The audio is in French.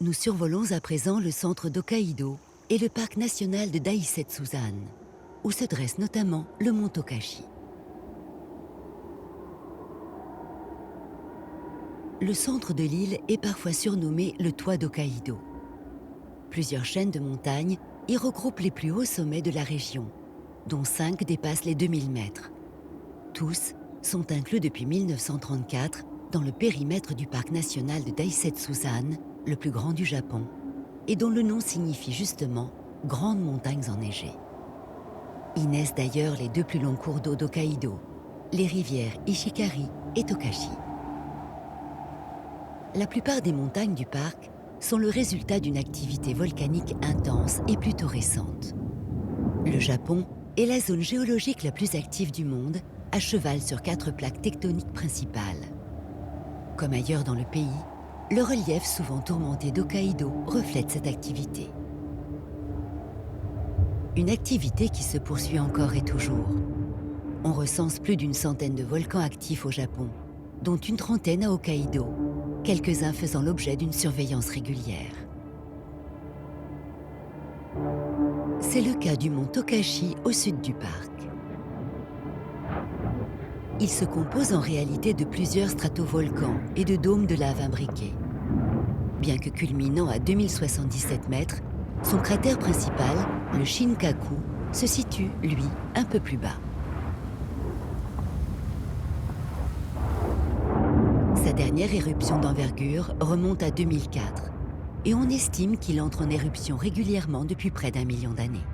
Nous survolons à présent le centre d'Hokkaido et le parc national de Daisetsuzan, où se dresse notamment le mont Tokachi. Le centre de l'île est parfois surnommé le toit d'Hokkaido. Plusieurs chaînes de montagnes y regroupent les plus hauts sommets de la région, dont 5 dépassent les 2000 mètres. Tous sont inclus depuis 1934 dans le périmètre du parc national de Daisetsuzan, le plus grand du Japon, et dont le nom signifie justement « grandes montagnes enneigées ». Y naissent d'ailleurs les 2 plus longs cours d'eau d'Hokkaido, les rivières Ishikari et Tokachi. La plupart des montagnes du parc sont le résultat d'une activité volcanique intense et plutôt récente. Le Japon est la zone géologique la plus active du monde, à cheval sur 4 plaques tectoniques principales. Comme ailleurs dans le pays, le relief souvent tourmenté d'Hokkaido reflète cette activité. Une activité qui se poursuit encore et toujours. On recense plus d'une centaine de volcans actifs au Japon, dont une trentaine à Hokkaido, quelques-uns faisant l'objet d'une surveillance régulière. C'est le cas du mont Tokachi au sud du parc. Il se compose en réalité de plusieurs stratovolcans et de dômes de lave imbriqués. Bien que culminant à 2077 mètres, son cratère principal, le Shinkaku, se situe, lui, un peu plus bas. Sa dernière éruption d'envergure remonte à 2004 et on estime qu'il entre en éruption régulièrement depuis près d'1 million d'années.